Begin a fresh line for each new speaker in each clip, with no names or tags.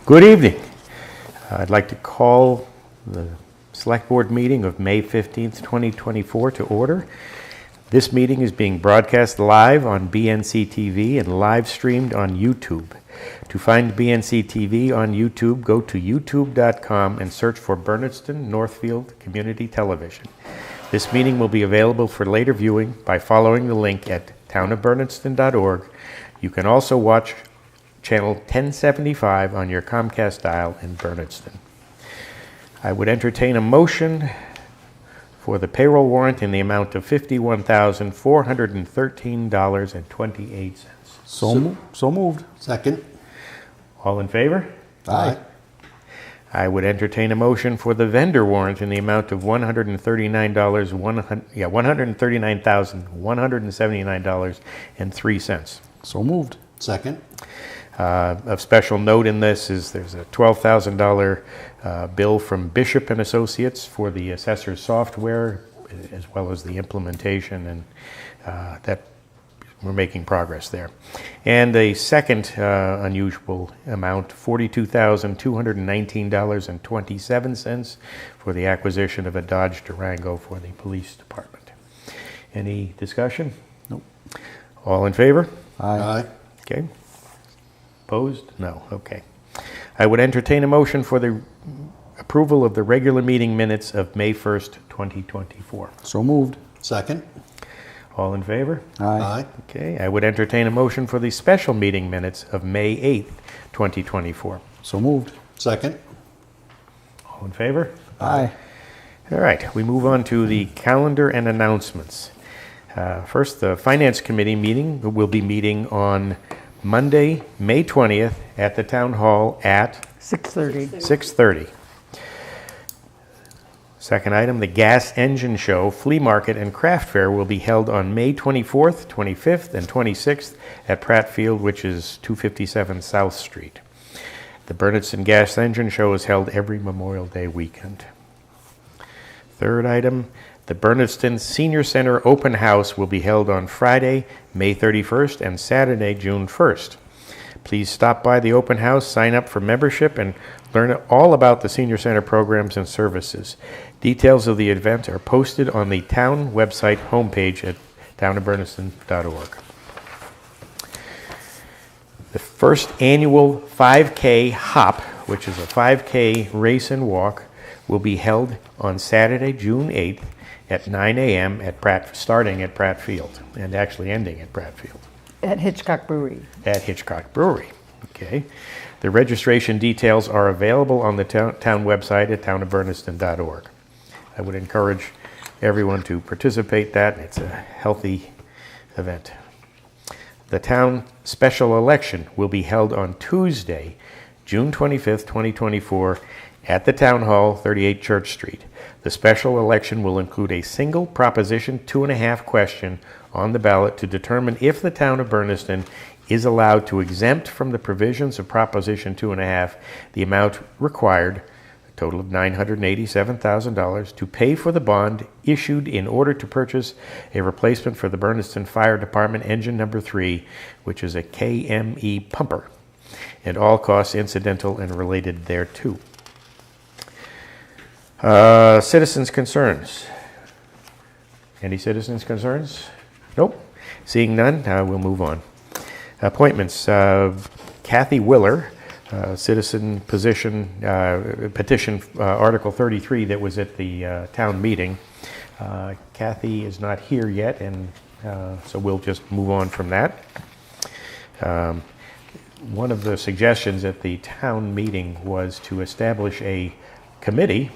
Good evening. I'd like to call the Select Board meeting of May 15th, 2024 to order. This meeting is being broadcast live on BNC TV and live streamed on YouTube. To find BNC TV on YouTube, go to youtube.com and search for Bernardston-Northfield Community Television. This meeting will be available for later viewing by following the link at townofbernardston.org. You can also watch Channel 1075 on your Comcast dial in Bernardston. I would entertain a motion for the payroll warrant in the amount of $51,413.28.
So moved.
Second.
All in favor?
Aye.
I would entertain a motion for the vendor warrant in the amount of $139,179.03.
So moved.
Second.
Of special note in this is there's a $12,000 bill from Bishop and Associates for the assessor's software, as well as the implementation, and that we're making progress there. And a second unusual amount, $42,219.27 for the acquisition of a Dodge Durango for the police department. Any discussion?
Nope.
All in favor?
Aye.
Okay. Opposed? No. Okay. I would entertain a motion for the approval of the regular meeting minutes of May 1st, 2024.
So moved.
Second.
All in favor?
Aye.
Okay. I would entertain a motion for the special meeting minutes of May 8th, 2024.
So moved.
Second.
All in favor?
Aye.
All right. We move on to the calendar and announcements. First, the Finance Committee meeting will be meeting on Monday, May 20th at the Town Hall at 6:30. Second item, the Gas Engine Show, Flea Market, and Craft Fair will be held on May 24th, 25th, and 26th at Pratt Field, which is 257 South Street. The Bernardston Gas Engine Show is held every Memorial Day weekend. Third item, the Bernardston Senior Center Open House will be held on Friday, May 31st, and Saturday, June 1st. Please stop by the open house, sign up for membership, and learn all about the Senior Center programs and services. Details of the event are posted on the town website homepage at townofbernardston.org. The first annual 5K Hop, which is a 5K race and walk, will be held on Saturday, June 8th at 9 a.m. starting at Pratt Field and actually ending at Pratt Field.
At Hitchcock Brewery.
At Hitchcock Brewery. Okay. The registration details are available on the town website at townofbernardston.org. I would encourage everyone to participate in that. It's a healthy event. The town special election will be held on Tuesday, June 25th, 2024, at the Town Hall, 38 Church Street. The special election will include a single Proposition 2.5 question on the ballot to determine if the town of Bernardston is allowed to exempt from the provisions of Proposition 2.5 the amount required, a total of $987,000, to pay for the bond issued in order to purchase a replacement for the Bernardston Fire Department Engine Number 3, which is a KME pumper, and all costs incidental and related thereto. Citizens' concerns. Any citizens' concerns? Nope. Seeing none, we'll move on. Appointments. Kathy Willer, citizen petition Article 33 that was at the town meeting. Kathy is not here yet, and so we'll just move on from that. One of the suggestions at the town meeting was to establish a committee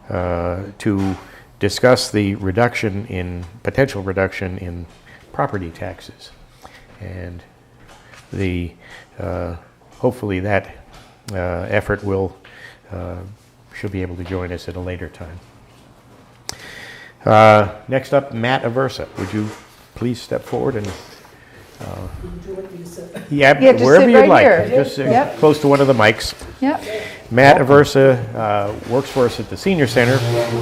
to discuss the potential reduction in property taxes, and hopefully that effort she'll be able to join us at a later time. Next up, Matt Aversa. Would you please step forward and
Yeah, just
wherever
sit
you'd
right
like.
here.
Just
Yep.
close to one of the mics.
Yep.
Matt Aversa works for us at the Senior Center,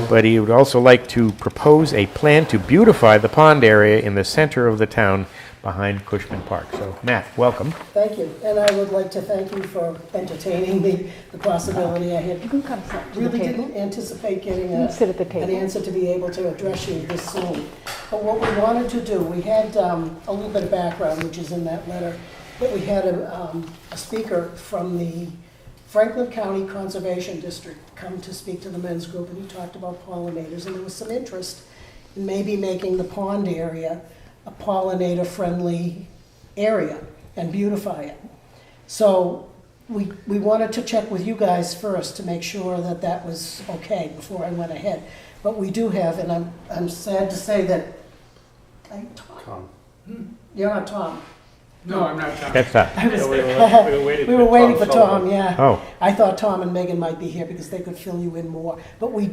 but he would also like to propose a plan to beautify the pond area in the center of the town behind Cushman Park. So, Matt, welcome.
Thank you, and I would like to thank you for entertaining the possibility. I had
You can come sit to the
really
table.
didn't anticipate getting
You can sit at the
an
table.
answer to be able to address you this soon. But what we wanted to do, we had a little bit of background, which is in that letter, but we had a speaker from the Franklin County Conservation District come to speak to the men's group, and he talked about pollinators, and there was some interest in maybe making the pond area a pollinator-friendly area and beautify it. So we wanted to check with you guys first to make sure that that was okay before I went ahead. But we do have, and I'm sad to say that, Tom. You're not Tom.
No, I'm not Tom.
That's that.
We were waiting for Tom, yeah.
Oh,
I thought Tom and Megan might be here because they could fill you in more. But we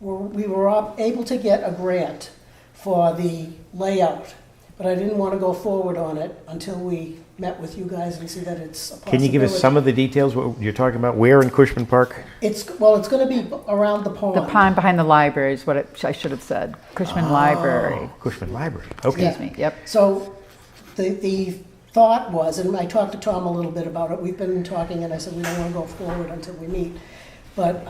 were able to get a grant for the layout, but I didn't want to go forward on it until we met with you guys and see that it's a possibility.
can you give us some of the details, what you're talking about? Where in Cushman Park?
It's going to be around the pond.
The pond behind the library is what I should have said. Cushman Library.
Cushman Library, okay.
Yeah.
Excuse me, yep.
So the thought was, and I talked to Tom a little bit about it, we've been talking, and I said we don't want to go forward until we meet. But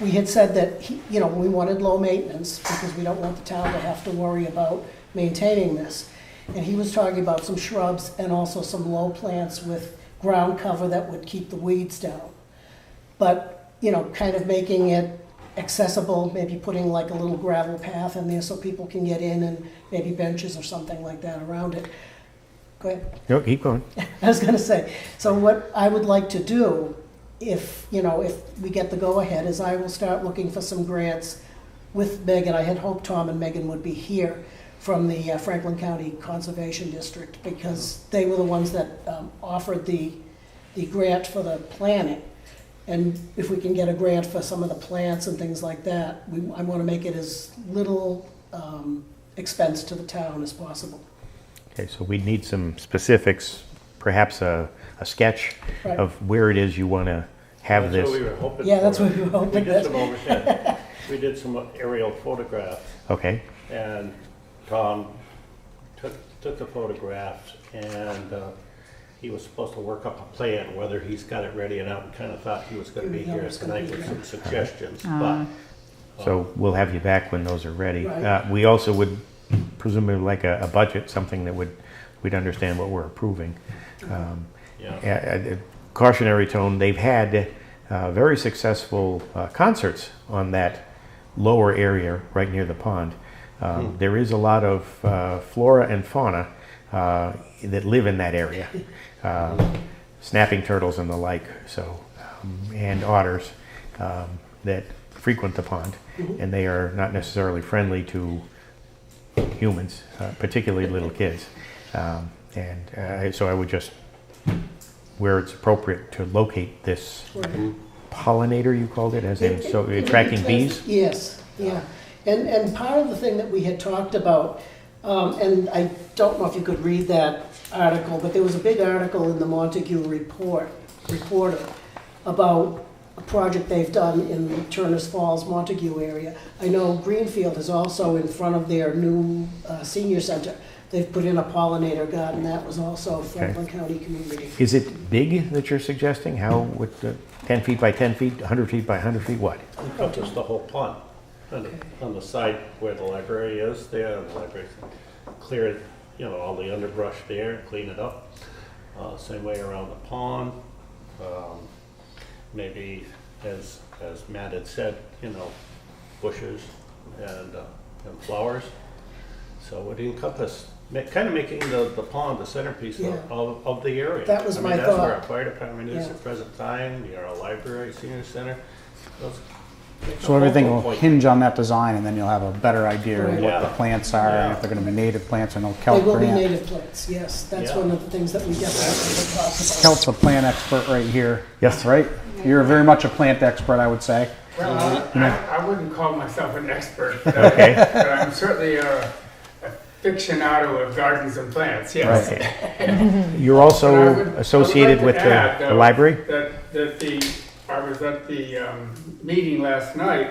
we had said that, we wanted low maintenance because we don't want the town to have to worry about maintaining this. And he was talking about some shrubs and also some low plants with ground cover that would keep the weeds down. But, kind of making it accessible, maybe putting like a little gravel path in there so people can get in and maybe benches or something like that around it. Go ahead.
No, keep going.
I was going to say, so what I would like to do, if we get the go-ahead, is I will start looking for some grants with Megan. I had hoped Tom and Megan would be here from the Franklin County Conservation District because they were the ones that offered the grant for the planning. And if we can get a grant for some of the plants and things like that, I want to make it as little expense to the town as possible.
Okay, so we need some specifics, perhaps a sketch
Right.
of where it is you want to have
That's what
this.
we were hoping
Yeah,
for.
that's what we were hoping.
We did some overhead, we did some aerial photographs,
Okay,
and Tom took the photographs, and he was supposed to work up a plan, whether he's got it ready, and I kind of thought he was gonna be here tonight with some suggestions, but
so we'll have you back when those are ready.
Right.
We also would presumably like a budget, something that we'd understand what we're approving.
yeah.
Cautionary tone, they've had very successful concerts on that lower area right near the pond. There is a lot of flora and fauna that live in that area, snapping turtles and the like, and otters that frequent the pond, and they are not necessarily friendly to humans, particularly little kids. So I would just, where it's appropriate to locate this pollinator, you called it, as in, so attracting bees?
Yes, yeah. And part of the thing that we had talked about, and I don't know if you could read that article, but there was a big article in the Montague Reporter about a project they've done in Turner's Falls, Montague area. I know Greenfield is also in front of their new senior center. They've put in a pollinator garden. That was also Franklin County community.
Is it big that you're suggesting? How, with the 10 feet by 10 feet, 100 feet by 100 feet, what?
Encompass the whole pond, on the side where the library is, there, the library, clear, all the underbrush there, clean it up. Same way around the pond. Maybe, as Matt had said, bushes and flowers. So it would encompass, kind of making the pond the centerpiece
Yeah.
of the area.
That was my
That's where
thought.
our fire department is
Yeah.
at present time, our library, senior center. Those make a
So everything
focal
will
point.
hinge on that design, and then you'll have a better idea of
Right.
what the
Yeah.
plants are, and
Yeah.
if they're gonna be native plants or no
They
kelp
will be
grant.
native plants, yes. That's
Yeah.
one of the things that we definitely would talk about.
Kelp's a plant expert right here.
Yes.
Right? You're very much a plant expert, I would say.
Well, I wouldn't call myself an expert,
Okay.
but I'm certainly a aficionado of gardens and plants, yes.
Right. You're
But I
also
would-
associated
I would
with
like to add,
the
though,
library?
That I was at the meeting last night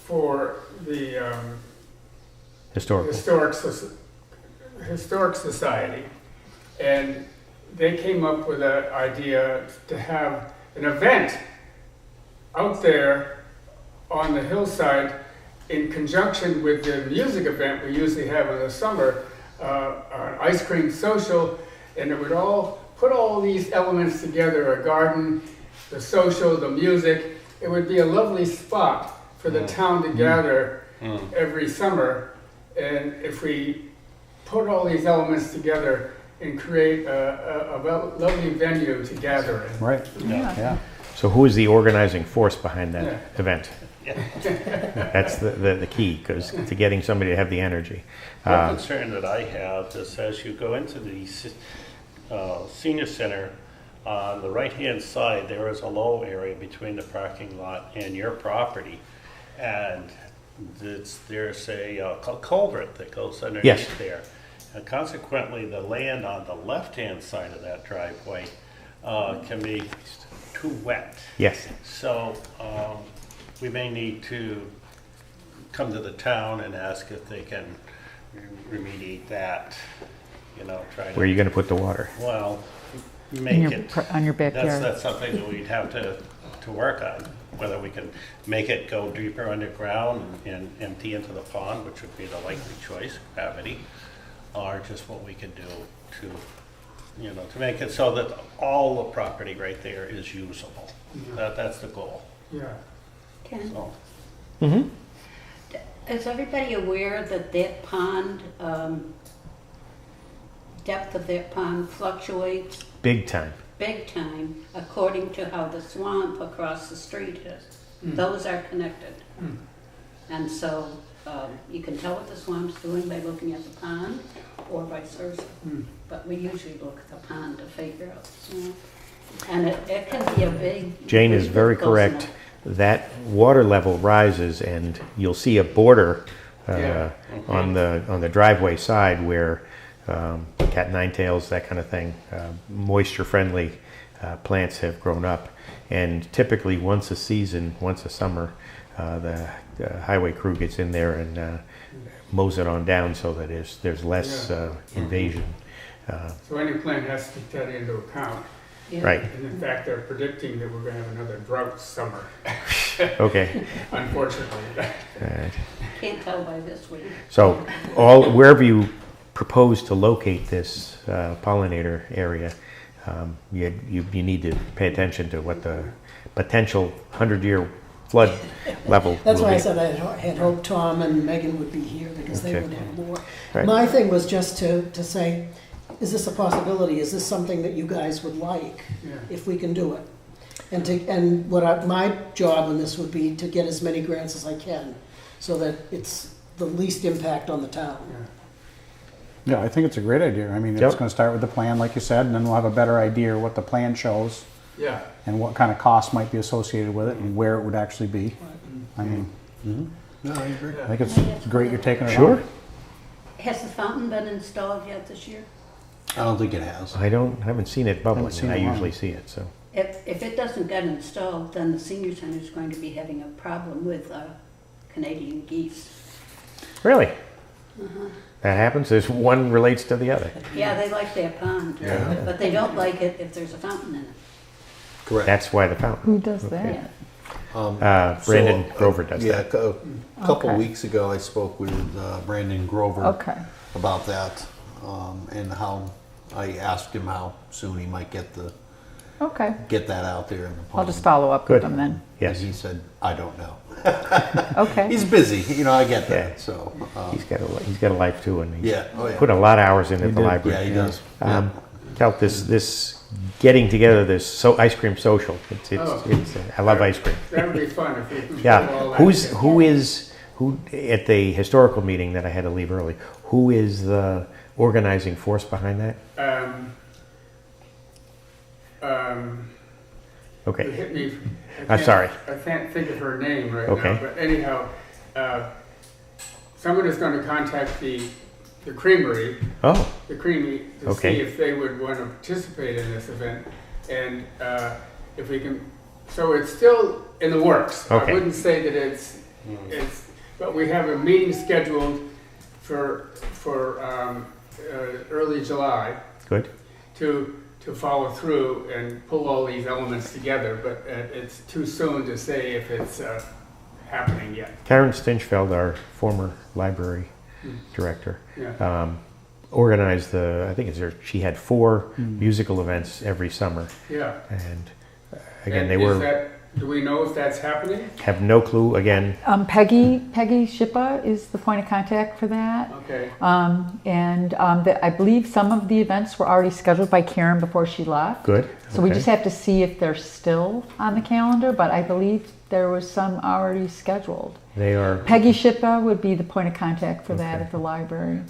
for the
Historical.
historic Historic Society, and they came up with an idea to have an event out there on the hillside in conjunction with the music event we usually have in the summer, an ice cream social, and it would all put all these elements together, a garden, the social, the music. It would be a lovely spot for the town to gather every summer. And if we put all these elements together and create a lovely venue to gather in.
Right,
Yeah.
yeah.
So who is the organizing force behind that
Yeah.
event? That's the key, because to getting somebody to have the energy.
One concern that I have is as you go into the senior center, on the right-hand side, there is a low area between the parking lot and your property. And there's a culvert that goes underneath
Yes.
there. And consequently, the land on the left-hand side of that driveway can be too wet.
Yes.
So we may need to come to the town and ask if they can remediate that, try to.
Where are you going to put the water?
Well,
In
make
your,
it.
on your backyard.
That's something that we'd have to work on, whether we can make it go deeper underground and empty into the pond, which would be the likely choice, gravity, or just what we could do to make it so that all the property right there is usable. That's the goal.
Yeah.
Ken,
So,
Mm-hmm.
is everybody aware that that pond, depth of that pond fluctuates
Big time.
big time according to how the swamp across the street is? Those are connected. And so you can tell what the swamp's doing by looking at the pond or vice versa. But we usually look at the pond to figure out the swamp. And it can be a big.
Jane is very
close
correct.
enough.
That water level rises, and you'll see a border
Yeah.
on the driveway side where cat nine tails, that kind of thing, moisture-friendly plants have grown up. And typically, once a season, once a summer, the highway crew gets in there and mows it on down so that there's less invasion.
So any plan has to take that into account.
Yeah.
Right.
And in fact, they're predicting that we're going to have another drought summer,
Okay.
unfortunately.
All right.
Can't tell by this week.
So wherever you propose to locate this pollinator area, you need to pay attention to what the potential 100-year flood level
That's
will
why I
be.
said I had hoped Tom and Megan would be here because they
Okay.
would have more.
Right.
My thing was just to say, is this a possibility? Is this something that you guys would like,
Yeah.
if we can do it? And my job in this would be to get as many grants as I can, so that it's the least impact on the town.
Yeah, I think it's a great idea. I mean, it's
Yep.
gonna start with the plan, like you said, and then we'll have a better idea what the plan shows
Yeah.
and what kind of costs might be associated with it and where it would actually be. I mean,
No, I agree.
I think it's great you're taking it on.
Sure.
Has the fountain been installed yet this year?
I don't think it has.
I haven't seen it bubbling,
Haven't seen
and I
it
usually
run.
see it, so.
If it doesn't get installed, then the senior center is going to be having a problem with Canadian geese.
Really? That happens? There's one relates to the other.
Yeah, they like that pond, but they don't like it if there's a fountain in it.
Correct.
That's why the fountain.
Who does that?
Yeah.
Brandon
So,
Grover does
yeah,
that.
a couple
Okay.
weeks ago, I spoke with Brandon Grover
Okay.
about that, and how I asked him how soon he might get
Okay.
that out there in the pond.
I'll just follow up with
Good.
them then.
Yes,
And he said, "I don't know."
Okay.
He's busy, I get that.
Yeah.
So,
he's got a life too, and he's
yeah, oh yeah,
put a lot of hours in at the
did.
library.
yeah, he does.
Felt this getting together, this ice cream social. I love ice cream.
That would be fun if we could.
Yeah.
put all that
Who at the historical meeting that I had to leave early? Who is the organizing force behind that?
It
Okay.
hit me.
I'm sorry.
I can't think of her name right
Okay.
now, but anyhow, someone is going to contact the creamery,
Oh,
to
Okay.
see if they would want to participate in this event, and if we can. So it's still in the works.
Okay.
I wouldn't say that it's, but we have a meeting scheduled for early July
Good.
to follow through and pull all these elements together, but it's too soon to say if it's happening yet.
Karen Stinchfeld, our former library director,
Yeah.
organized I think she had 4 musical events every summer.
Yeah.
And again,
And do we know if that's happening?
have no clue, again,
Peggy Shippa is the point of contact for that.
Okay.
I believe some of the events were already scheduled by Karen before she left.
good.
So we
Okay.
just have to see if they're still on the calendar, but I believe there was some already scheduled.
They are,
Peggy Shippa would be the point of contact for that
Okay.
at the library.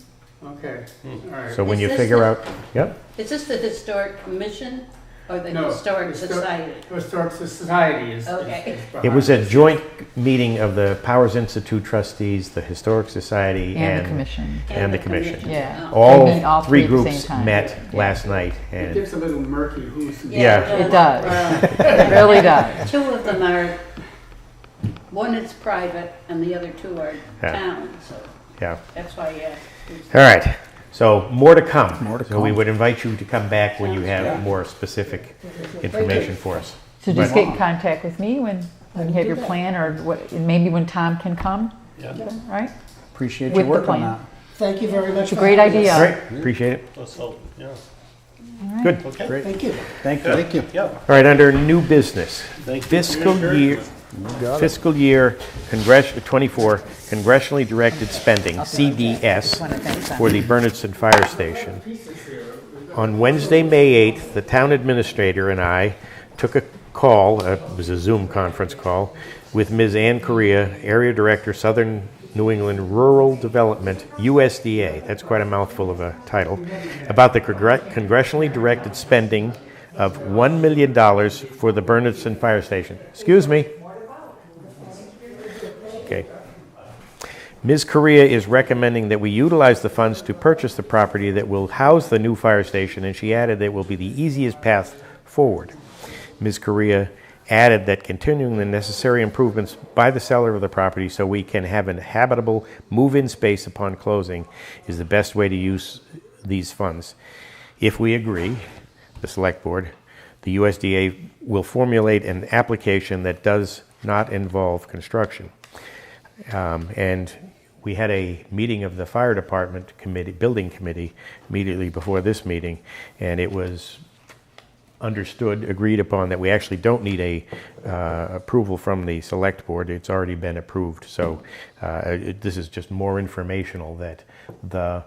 Okay. All right.
so when
Is
you
this
figure
the-
out, yep,
Is this the Historic Commission or the
No,
Historic
Histor-
Society?
Historic Society is.
Okay.
it was a joint meeting of the Powers Institute trustees, the Historic Society,
And the commission.
and the commission.
Yeah.
All
They meet all
3
three at the
groups
same time.
met
Yeah.
last night,
It
and
gets a little murky who's.
Yeah.
It does. It really does.
2 of them are, one is private and the other 2 are
Yeah.
town, so
yeah.
that's why I asked.
All right, so more to come.
More to
So we
come.
would invite you to come back when you have
Yeah.
more specific information for us.
So just
But-
get in contact with me when you have your plan, or maybe when Tom can come,
Yeah.
right?
Appreciate
With
your
the
work on
plan.
that.
Thank you very much.
It's a
for
great
having
idea.
us.
All right, appreciate it.
Let's hope, yeah.
Good.
Okay.
Great.
Thank you.
Thank you.
Thank you.
Yeah.
All right, under new business,
Thank you.
fiscal year,
You got it.
fiscal year 24 congressionally directed spending, CDS, for the Bernardston Fire Station. On Wednesday, May 8th, the town administrator and I took a call, it was a Zoom conference call, with Ms. Ann Correa, Area Director, Southern New England Rural Development, USDA, that's quite a mouthful of a title, about the congressionally directed spending of $1 million for the Bernardston Fire Station. Excuse me. Okay. Ms. Correa is recommending that we utilize the funds to purchase the property that will house the new fire station, and she added that it will be the easiest path forward. Ms. Correa added that continuing the necessary improvements by the seller of the property so we can have an habitable move-in space upon closing is the best way to use these funds. If we agree, the Select Board, the USDA will formulate an application that does not involve construction. And we had a meeting of the fire department committee, building committee, immediately before this meeting, and it was understood, agreed upon that we actually don't need a approval from the select board. It's already been approved. So this is just more informational that the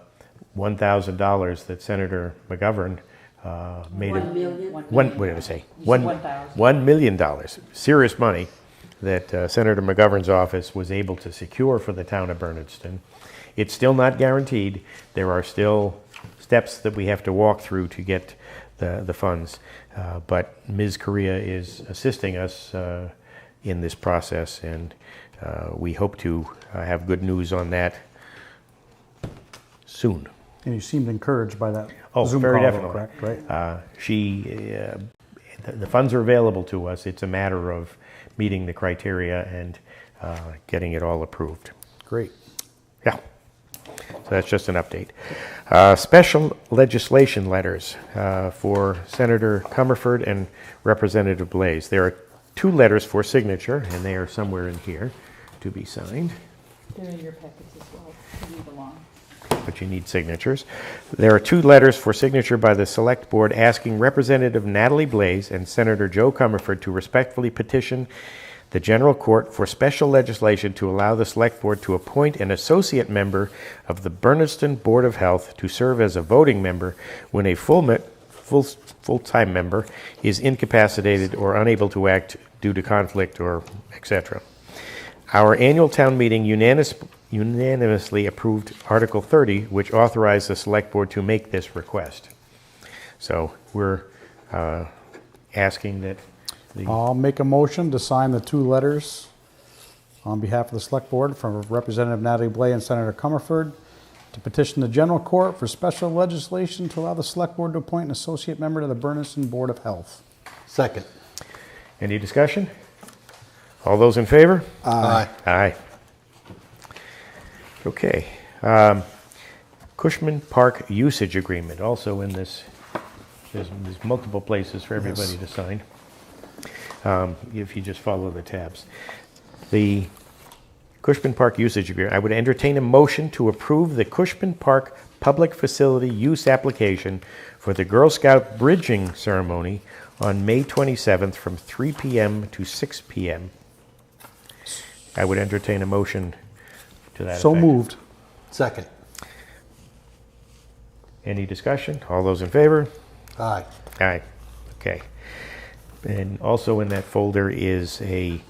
$1,000 that Senator McGovern made
$1 million?
what did I say? $1 million, serious money that Senator McGovern's office was able to secure for the town of Bernardston. It's still not guaranteed. There are still steps that we have to walk through to get the funds. But Ms. Correa is assisting us in this process, and we hope to have good news on that soon.
And you seemed encouraged by that
Oh,
Zoom
very
call, though,
definitely.
correct? Right?
The funds are available to us. It's a matter of meeting the criteria and getting it all approved.
Great.
Yeah. So that's just an update. Special legislation letters for Senator Comerford and Representative Blaze. There are 2 letters for signature, and they are somewhere in here to be signed.
They're in your packets as well. They move along.
But you need signatures. There are 2 letters for signature by the Select Board asking Representative Natalie Blaze and Senator Joe Comerford to respectfully petition the General Court for special legislation to allow the Select Board to appoint an associate member of the Bernardston Board of Health to serve as a voting member when a full-time member is incapacitated or unable to act due to conflict or etc. Our annual town meeting unanimously approved Article 30, which authorized the Select Board to make this request. So we're asking that
I'll make a motion to sign the 2 letters on behalf of the Select Board from Representative Natalie Blay and Senator Comerford to petition the General Court for special legislation to allow the Select Board to appoint an associate member to the Bernardston Board of Health.
Second.
Any discussion? All those in favor?
Aye.
Aye. Okay. Cushman Park usage agreement, also in this, there's multiple places for everybody to sign. If you just follow the tabs. The Cushman Park usage agreement, I would entertain a motion to approve the Cushman Park public facility use application for the Girl Scout bridging ceremony on May 27th from 3 p.m. to 6 p.m. I would entertain a motion to that
So
effect.
moved.
Second.
Any discussion? All those in favor?
Aye.
Aye. Okay. And also in that folder is a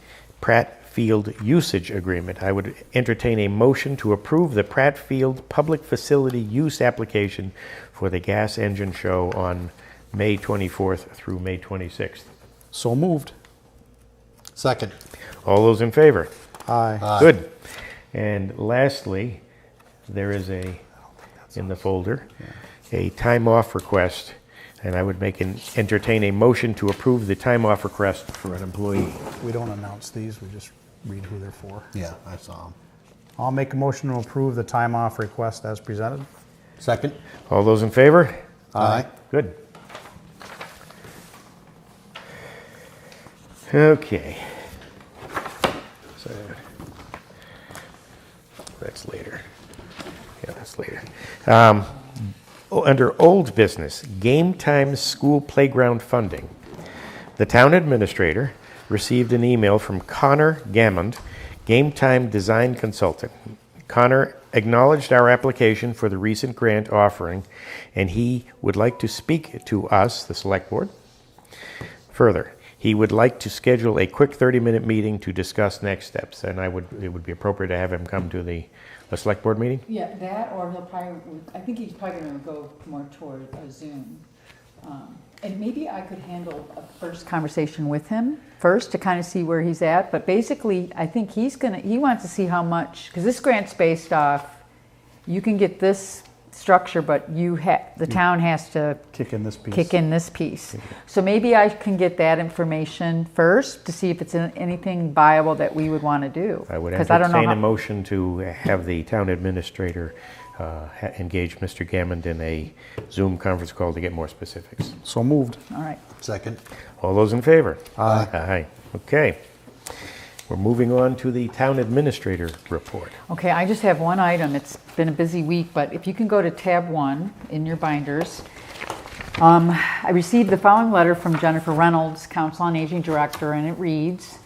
Pratt Field usage agreement. I would entertain a motion to approve the Pratt Field public facility use application for the gas engine show on May 24th through May 26th.
So moved.
Second.
All those in favor?
Aye.
Aye.
Good. And lastly, there is in the folder, a time off request, and I would entertain a motion to approve the time off request for an employee.
We don't announce these, we just read who they're for.
Yeah, I saw him.
I'll make a motion to approve the time off request as presented.
Second.
All those in favor?
Aye.
Good. Okay. So that's later. Yeah, that's later. Under old business, game time school playground funding. The town administrator received an email from Connor Gammond, game time design consultant. Connor acknowledged our application for the recent grant offering, and he would like to speak to us, the select board. Further, he would like to schedule a quick 30-minute meeting to discuss next steps, and it would be appropriate to have him come to the select board meeting.
Yeah, that, or he'll probably, I think he's probably gonna go more toward a Zoom. And maybe I could handle a first conversation with him first to kind of see where he's at, but basically, I think he wants to see how much, because this grant's based off, you can get this structure, but the town has to
Kick in this piece.
kick in this piece. So maybe I can get that information first to see if it's anything viable that we would want to do.
I would
'Cause I don't know
entertain a
how-
motion to have the town administrator engage Mr. Gammond in a Zoom conference call to get more specifics.
So moved.
All right.
Second.
All those in favor?
Aye.
Aye. Okay. We're moving on to the town administrator report.
Okay, I just have one item. It's been a busy week, but if you can go to tab 1 in your binders. I received the following letter from Jennifer Reynolds, Council on Aging Director, and it reads,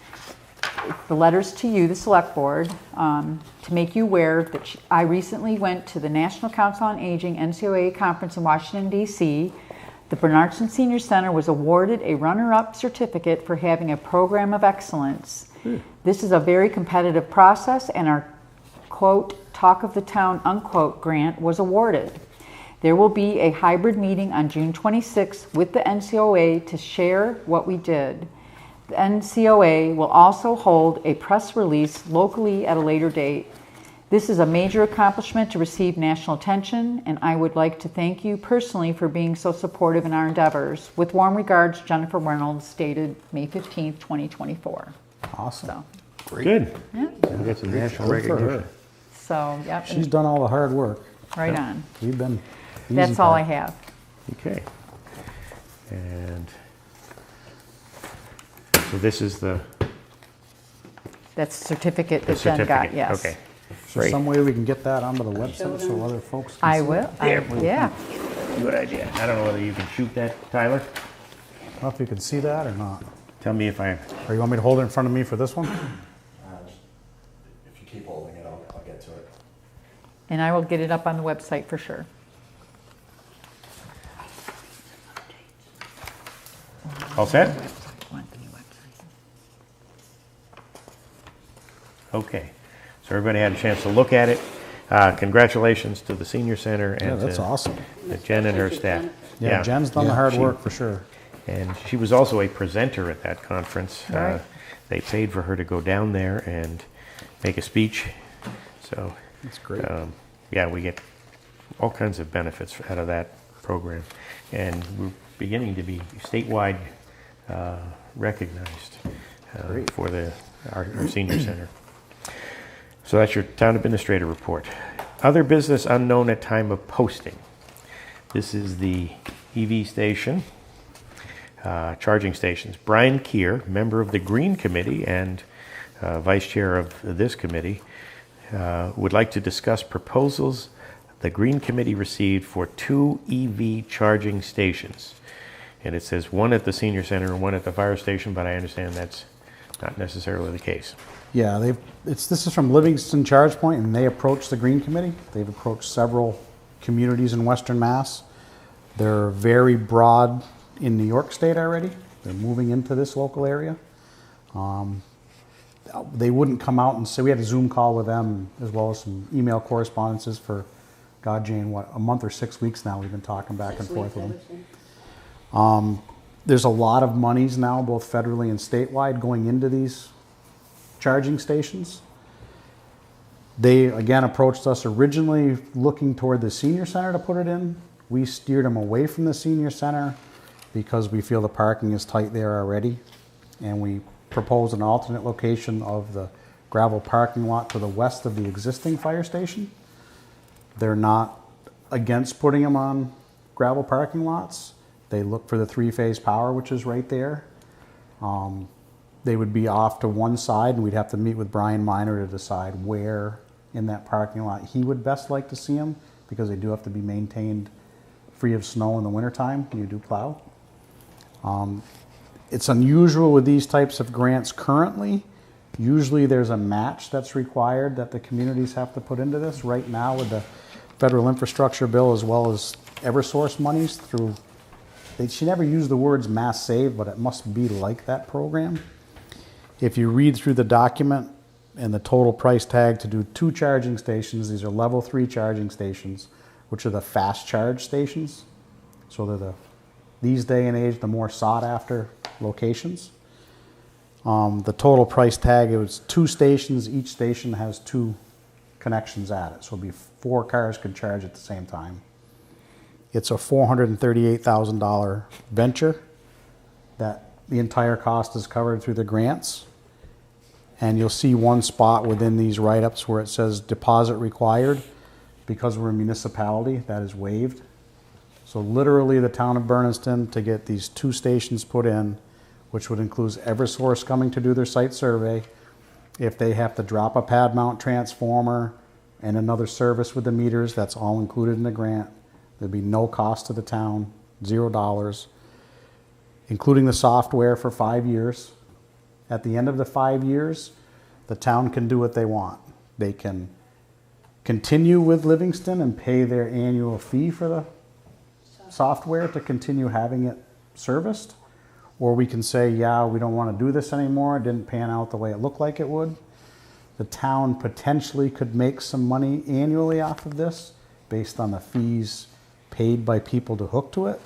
the letter's to you, the Select Board, to make you aware that I recently went to the National Council on Aging NCOA conference in Washington, D.C. The Bernardston Senior Center was awarded a runner-up certificate for having a program of excellence. This is a very competitive process, and our, quote, Talk of the Town, unquote, grant was awarded. There will be a hybrid meeting on June 26th with the NCOA to share what we did. The NCOA will also hold a press release locally at a later date. This is a major accomplishment to receive national attention, and I would like to thank you personally for being so supportive in our endeavors. With warm regards, Jennifer Reynolds, dated May 15th, 2024.
Awesome.
So,
Good.
yeah,
We got some national
Good for
recognition.
her.
so, yep,
She's done all the hard work.
right on.
We've been. easy
That's all I
part.
have.
Okay. And so this is the
That's the certificate that Jen got,
certificate.
yes.
Okay.
Is there some way we can get that onto the website so other folks can
I
see it?
will,
There.
yeah.
Good idea. I don't know whether you can shoot that, Tyler.
I don't know if you can see that or not.
Tell me if I...
Or you want me to hold it in front of me for this one?
If you keep holding it, I'll get to it.
And I will get it up on the website for sure.
All set? Okay. So everybody had a chance to look at it. Congratulations to the senior center
Yeah,
and
that's
to
awesome.
Jen and her staff.
Yeah, Jen's done the
Yeah,
hard
she-
work for sure.
And she was also a presenter at that conference.
Right.
They paid for her to go down there and make a speech. So,
That's great.
yeah, we get all kinds of benefits out of that program. And we're beginning to be statewide recognized for our senior center. So that's your town administrator report. Other business unknown at time of posting. This is the EV station, charging stations. Brian Keir, member of the Green Committee and vice chair of this committee, would like to discuss proposals the Green Committee received for 2 EV charging stations. And it says one at the senior center and one at the fire station, but I understand that's not necessarily the case.
Yeah, this is from Livingston Charge Point, and they approached the Green Committee. They've approached several communities in Western Mass. They're very broad in New York State already. They're moving into this local area. They wouldn't come out and say, we had a Zoom call with them as well as some email correspondences for, God, Jane, what, a month or 6 weeks now we've been talking back and forth with them. There's a lot of monies now, both federally and statewide, going into these charging stations. They, again, approached us originally looking toward the senior center to put it in. We steered them away from the senior center because we feel the parking is tight there already. And we proposed an alternate location of the gravel parking lot to the west of the existing fire station. They're not against putting them on gravel parking lots. They look for the 3-phase power, which is right there. They would be off to one side, and we'd have to meet with Brian Miner to decide where in that parking lot he would best like to see them, because they do have to be maintained free of snow in the wintertime when you do plow. It's unusual with these types of grants currently. Usually there's a match that's required that the communities have to put into this. Right now with the federal infrastructure bill as well as Eversource monies through, she never used the words mass save, but it must be like that program. If you read through the document and the total price tag to do 2 charging stations, these are level 3 charging stations, which are the fast charge stations. So they're these day and age, the more sought after locations. The total price tag, it was 2 stations. Each station has 2 connections at it. So it'd be 4 cars could charge at the same time. It's a $438,000 venture that the entire cost is covered through the grants. And you'll see one spot within these write-ups where it says deposit required. Because we're a municipality, that is waived. So literally the town of Bernardston, to get these 2 stations put in, which would include Eversource coming to do their site survey. If they have to drop a pad mount transformer and another service with the meters, that's all included in the grant. There'd be no cost to the town, $0, including the software for 5 years. At the end of the 5 years, the town can do what they want. They can continue with Livingston and pay their annual fee for the software to continue having it serviced. Or we can say, yeah, we don't want to do this anymore. It didn't pan out the way it looked like it would. The town potentially could make some money annually off of this based on the fees paid by people to hook to it.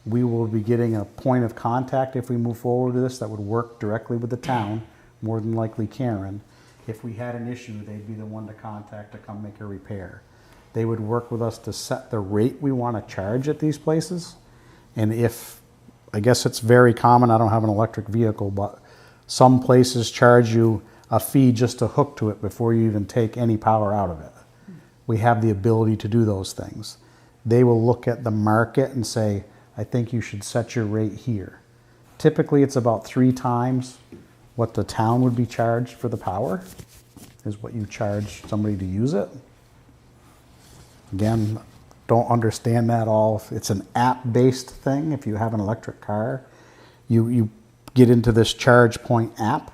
We will be getting a point of contact if we move forward with this that would work directly with the town, more than likely Karen. If we had an issue, they'd be the one to contact to come make a repair. They would work with us to set the rate we want to charge at these places. And if, I guess it's very common, I don't have an electric vehicle, but some places charge you a fee just to hook to it before you even take any power out of it. We have the ability to do those things. They will look at the market and say, I think you should set your rate here. Typically it's about 3 times what the town would be charged for the power is what you charge somebody to use it. Again, don't understand that all. It's an app-based thing. If you have an electric car, you get into this charge point app,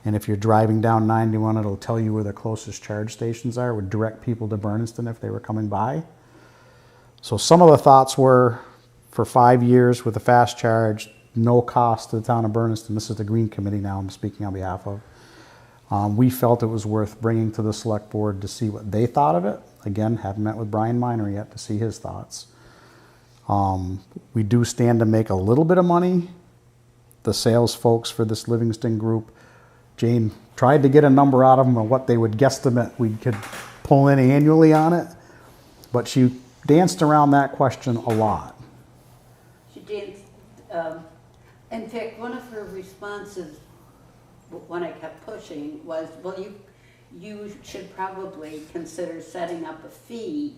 and if you're driving down 91, it'll tell you where the closest charge stations are. It would direct people to Bernardston if they were coming by. So some of the thoughts were for 5 years with a fast charge, no cost to the town of Bernardston. This is the Green Committee now I'm speaking on behalf of. We felt it was worth bringing to the select board to see what they thought of it. Again, haven't met with Brian Miner yet to see his thoughts. We do stand to make a little bit of money. The sales folks for this Livingston group, Jane tried to get a number out of them of what they would guesstimate we could pull in annually on it, but she danced around that question a lot.
She danced. In fact, one of her responses when I kept pushing was, well, you should probably consider setting up a fee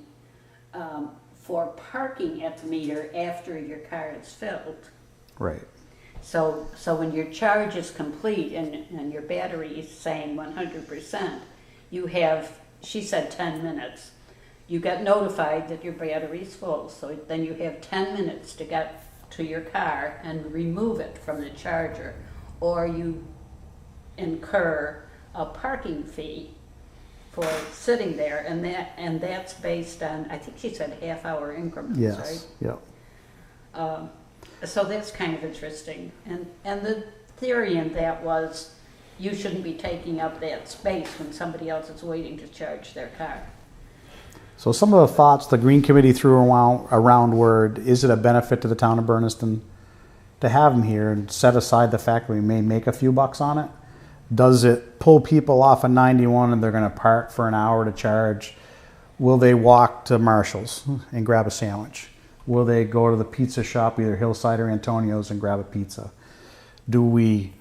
for parking at the meter after your car is filled.
Right.
So when your charge is complete and your battery is saying 100%, you have, she said 10 minutes. You get notified that your battery is full, so then you have 10 minutes to get to your car and remove it from the charger, or you incur a parking fee for sitting there, and that's based on, I think she said half-hour increments, right?
Yes, yep.
So that's kind of interesting. And the theory in that was you shouldn't be taking up that space when somebody else is waiting to charge their car.
So some of the thoughts the Green Committee threw around were, is it a benefit to the town of Bernardston to have them here, and set aside the fact that we may make a few bucks on it? Does it pull people off of 91 and they're going to park for an hour to charge? Will they walk to Marshall's and grab a sandwich? Will they go to the pizza shop, either Hillside or Antonio's, and grab a pizza? Do we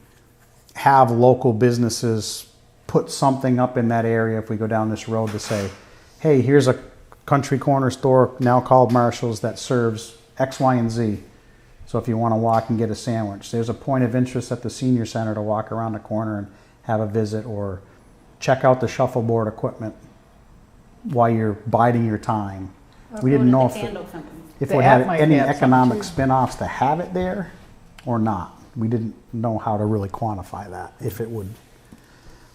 have local businesses put something up in that area if we go down this road to say, hey, here's a country corner store now called Marshall's that serves X, Y, and Z. So if you want to walk and get a sandwich, there's a point of interest at the senior center to walk around the corner and have a visit, or check out the shuffleboard equipment while you're biding your time. We didn't know if
The
it had
app might
any
have something
economic
too.
spin-offs to have it there or not. We didn't know how to really quantify that, if it would.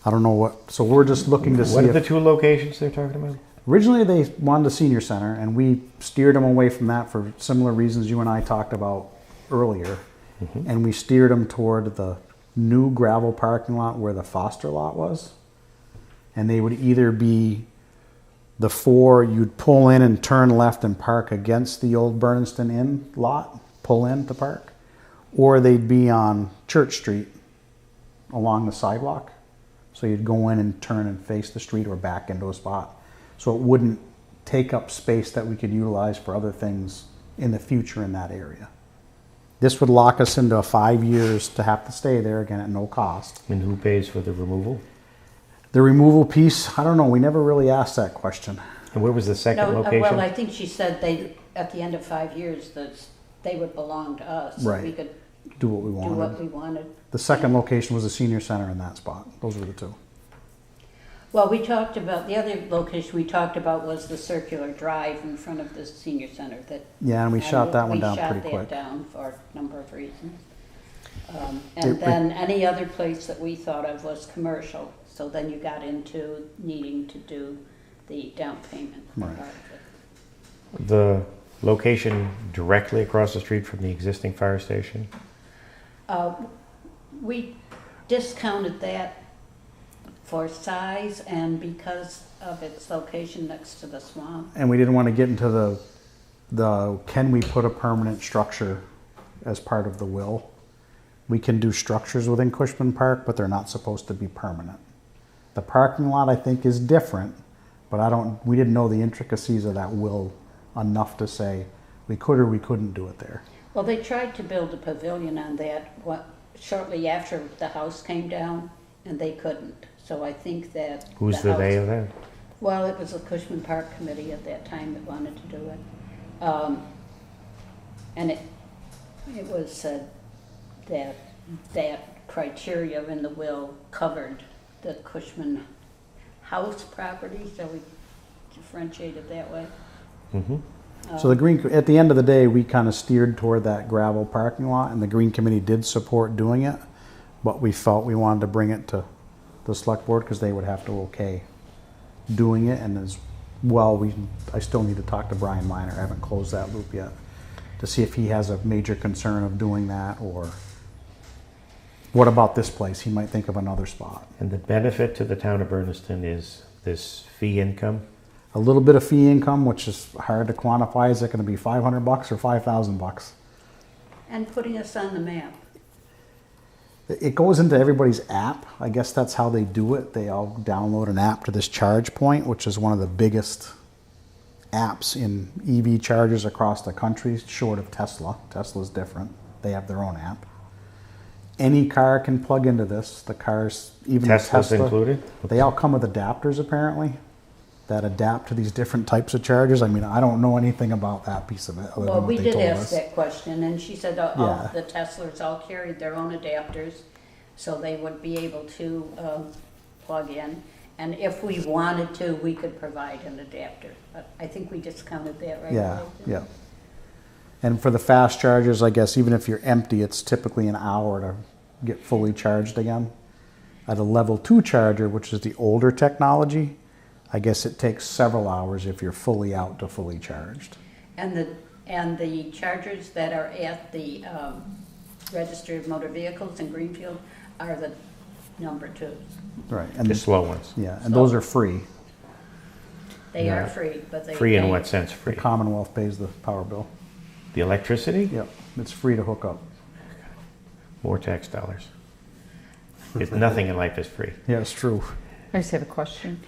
I don't know what, so we're just looking to see
What are the
if,
two locations they're talking about?
originally they wanted the senior center, and we steered them away from that for similar reasons you and I talked about earlier. And we steered them toward the new gravel parking lot where the Foster lot was. And they would either be the four, you'd pull in and turn left and park against the old Bernardston Inn lot, pull in to park, or they'd be on Church Street along the sidewalk. So you'd go in and turn and face the street or back into a spot. So it wouldn't take up space that we could utilize for other things in the future in that area. This would lock us into 5 years to have to stay there, again, at no cost.
And who pays for the removal?
The removal piece, I don't know, we never really asked that question.
And where was the second
No,
location?
well, I think she said they, at the end of 5 years, that they would belong to us.
Right.
We could
Do what we
do
wanted.
what we wanted.
The second location was the senior center in that spot. Those were the two.
Well, we talked about, the other location we talked about was the circular drive in front of the senior center that.
Yeah, and we shot that one down pretty
We shot
quick.
that down for a number of reasons.
It-
And then any other place that we thought of was commercial, so then you got into needing to do the down payment part
Right.
of it.
The location directly across the street from the existing fire station?
We discounted that for size and because of its location next to the swamp.
And we didn't want to get into the can we put a permanent structure as part of the will. We can do structures within Cushman Park, but they're not supposed to be permanent. The parking lot, I think, is different, but we didn't know the intricacies of that will enough to say we could or we couldn't do it there.
Well, they tried to build a pavilion on that shortly after the house came down, and they couldn't. So I think that.
Who's the they
house-
of that?
Well, it was the Cushman Park Committee at that time that wanted to do it. And it was said that that criteria in the will covered the Cushman house property, so we differentiated that way.
So at the end of the day, we kind of steered toward that gravel parking lot, and the Green Committee did support doing it, but we felt we wanted to bring it to the select board because they would have to okay doing it. And as well, I still need to talk to Brian Miner. I haven't closed that loop yet to see if he has a major concern of doing that, or what about this place? He might think of another spot.
And the benefit to the town of Bernardston is this fee income?
A little bit of fee income, which is hard to quantify. Is it going to be $500 or $5,000?
And putting us on the map.
It goes into everybody's app. I guess that's how they do it. They all download an app to this charge point, which is one of the biggest apps in EV chargers across the country, short of Tesla. Tesla's different. They have their own app. any car can plug into this. The cars, even the
Tesla's
Tesla,
included?
they all come with adapters apparently that adapt to these different types of chargers. I mean, I don't know anything about that piece of it other
Well,
than
we
what they
did
told
ask
us.
that question, and she said all
Yeah.
the Teslas all carried their own adapters, so they would be able to plug in. And if we wanted to, we could provide an adapter. But I think we discounted that, right?
Yeah,
Roy?
yeah. And for the fast chargers, I guess even if you're empty, it's typically an hour to get fully charged again. At a level 2 charger, which is the older technology, I guess it takes several hours if you're fully out to fully charged.
And the chargers that are at the Registry of Motor Vehicles in Greenfield are the number 2.
Right. And
The slow ones.
yeah, and those are free.
They
Yeah.
are free, but they
Free in
they-
what sense
The
free?
Commonwealth pays the power bill.
The electricity?
Yep, it's free to hook up.
More tax dollars. It's nothing in life is free.
Yeah, it's true.
I just have a question.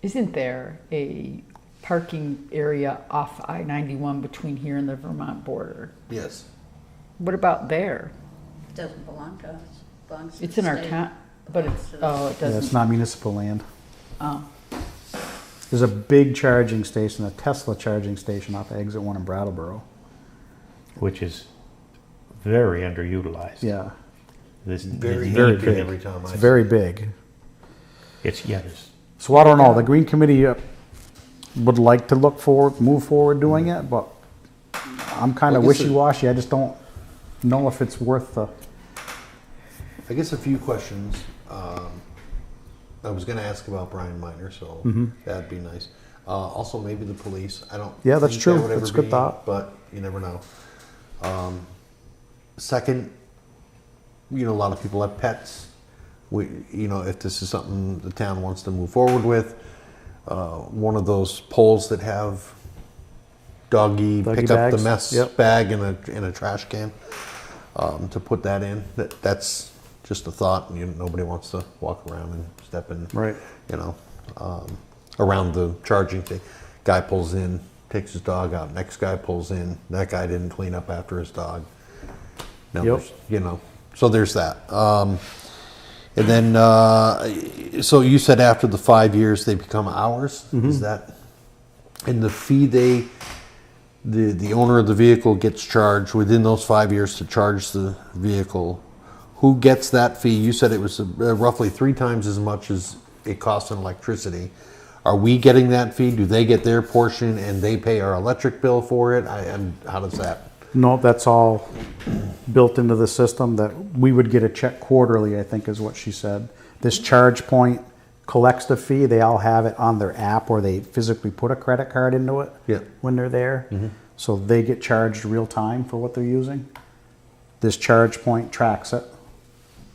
Isn't there a parking area off I-91 between here and the Vermont border?
Yes.
What about there?
It doesn't belong to us. It belongs to
It's
the
in our
state.
town, but
Belongs
it's,
to the-
oh, it
Yeah, it's
doesn't.
not municipal land.
Oh,
There's a big charging station, a Tesla charging station off of Exit 1 in Brattleboro.
Which is very underutilized.
Yeah,
This
Very
need
very
empty
big.
every time
It's
I see
very
it.
big.
It's, yeah, there's,
So I don't know, the Green Committee would like to move forward doing it, but I'm kind of
Well, I guess it-
wishy-washy. I just don't know if it's worth the,
I guess a few questions. I was going to ask about Brian Miner, so that'd be nice. Also, maybe the police. I don't.
Yeah, that's
think
true.
that would ever
That's a good
be,
thought.
But you never know. Second, a lot of people have pets. If this is something the town wants to move forward with, one of those poles that have doggy pick up the
bags.
mess
Yep.
bag in a trash can, to put that in. That's just a thought. Nobody wants to walk around and step in,
right.
around the charging thing. Guy pulls in, takes his dog out. Next guy pulls in. That guy didn't clean up after his dog. Now,
Yep.
so there's that. And then, so you said after the 5 years they become ours. Is that? And the fee the owner of the vehicle gets charged within those 5 years to charge the vehicle. Who gets that fee? You said it was roughly 3 times as much as it costs in electricity. Are we getting that fee? Do they get their portion and they pay our electric bill for it? And how does that?
No, that's all built into the system, that we would get a check quarterly, I think is what she said. This charge point collects the fee. They all have it on their app, or they physically put a credit card into it
Yeah.
when they're there. So they get charged real time for what they're using. This charge point tracks it.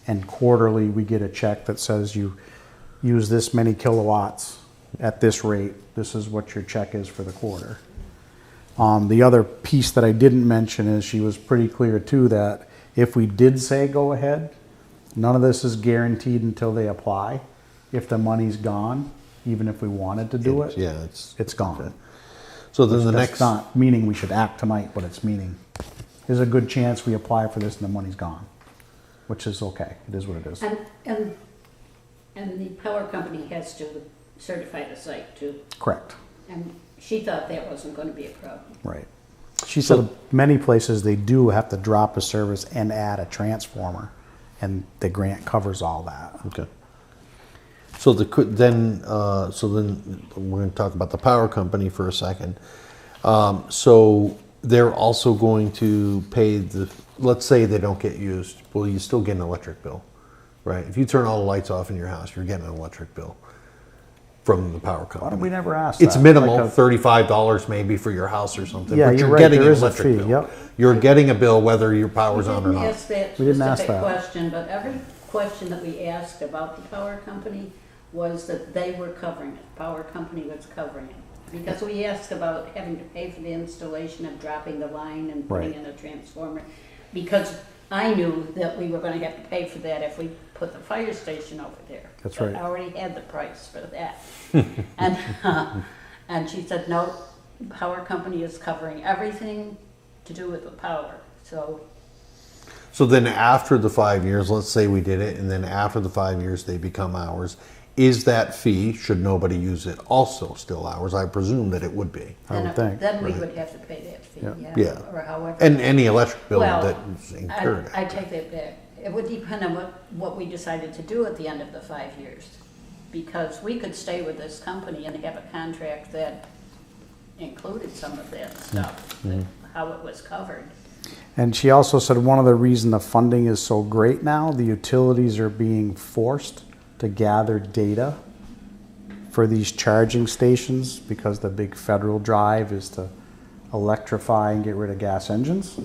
And quarterly, we get a check that says you use this many kilowatts at this rate. This is what your check is for the quarter. The other piece that I didn't mention is she was pretty clear too that if we did say go ahead, none of this is guaranteed until they apply. If the money's gone, even if we wanted to do it,
Yeah,
it's gone.
so then the
That's
next.
not meaning we should act tonight, but it's meaning there's a good chance we apply for this and the money's gone, which is okay. It is what it is.
And the power company has to certify the site too.
Correct.
And she thought that wasn't going to be a problem.
Right. She said many places they do have to drop a service and add a transformer, and the grant covers all that.
Okay. So then we're going to talk about the power company for a second. So they're also going to pay let's say they don't get used. Well, you still get an electric bill, right? If you turn all the lights off in your house, you're getting an electric bill from the power company.
Why did we never ask
It's
that?
minimal,
Like a-
$35 maybe for your house or something.
Yeah,
but
you're
you're
right,
getting
there
an
is a
electric
fee,
bill.
yep.
You're getting a bill whether your power's on or
We
not.
didn't ask that
We didn't ask
specific
that.
question, but every question that we asked about the power company was that they were covering it. The power company was covering it. Because we asked about having to pay for the installation of dropping the line and putting
Right.
in a transformer. Because I knew that we were gonna have to pay for that if we put the fire station over there.
That's
But
right.
I already had the price for that. And she said, no, the power company is covering everything to do with the power. So
So then after the 5 years, let's say we did it, and then after the 5 years, they become ours. Is that fee, should nobody use it, also still ours? I presume that it would be.
I would think.
Then we would have to pay that fee,
Yeah.
Yeah.
or however.
And any electric bill
Well,
that is incurred.
I take that back. It would depend on what we decided to do at the end of the 5 years. Because we could stay with this company and have a contract that included some of that stuff, how it was covered.
And she also said one of the reasons the funding is so great now, the utilities are being forced to gather data for these charging stations because the big federal drive is to electrify and get rid of gas engines,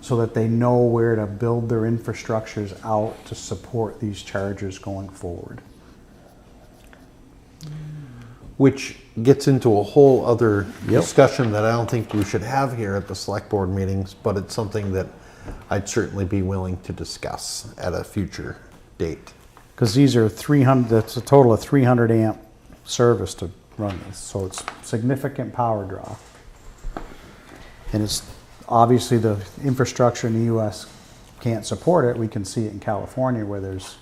so that they know where to build their infrastructures out to support these chargers going forward.
Which gets into a whole other
Yep.
discussion that I don't think we should have here at the select board meetings, but it's something that I'd certainly be willing to discuss at a future date.
Because these are 300, that's a total of 300 amp service to run this, so it's significant power draw. And it's obviously the infrastructure in the US can't support it. We can see it in California where there's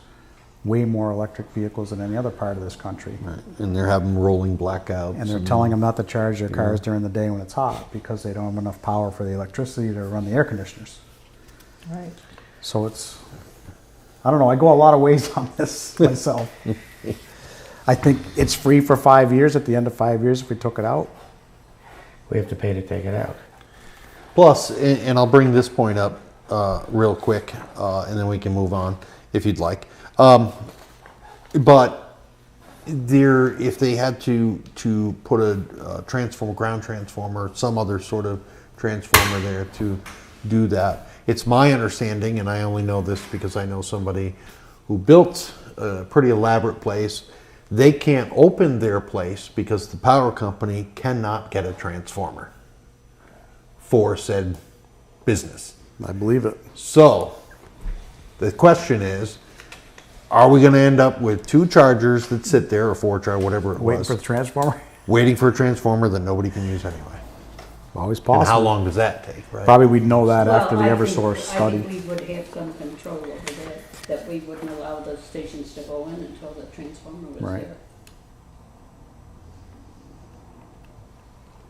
way more electric vehicles than any other part of this country.
Right. And they're having rolling blackouts.
And they're telling them not to charge their cars during the day when it's hot because they don't have enough power for the electricity to run the air conditioners.
Right.
So it's, I don't know, I go a lot of ways on this myself. I think it's free for 5 years. At the end of 5 years, if we took it out,
We have to pay to take it out.
Plus, and I'll bring this point up real quick, and then we can move on if you'd like. But there, if they had to put a transformer, ground transformer, some other sort of transformer there to do that, it's my understanding, and I only know this because I know somebody who built a pretty elaborate place. They can't open their place because the power company cannot get a transformer for said business.
I believe it.
So the question is, are we going to end up with 2 chargers that sit there, or 4 chargers, whatever it
Waiting
was,
for the transformer?
waiting for a transformer that nobody can use anyway?
Always
And how
possible.
long does that take, right?
Probably we'd know that
Well,
after the
I think-
Eversource study.
I think we would have some control over that we wouldn't allow those stations to go in until the transformer was
Right.
there.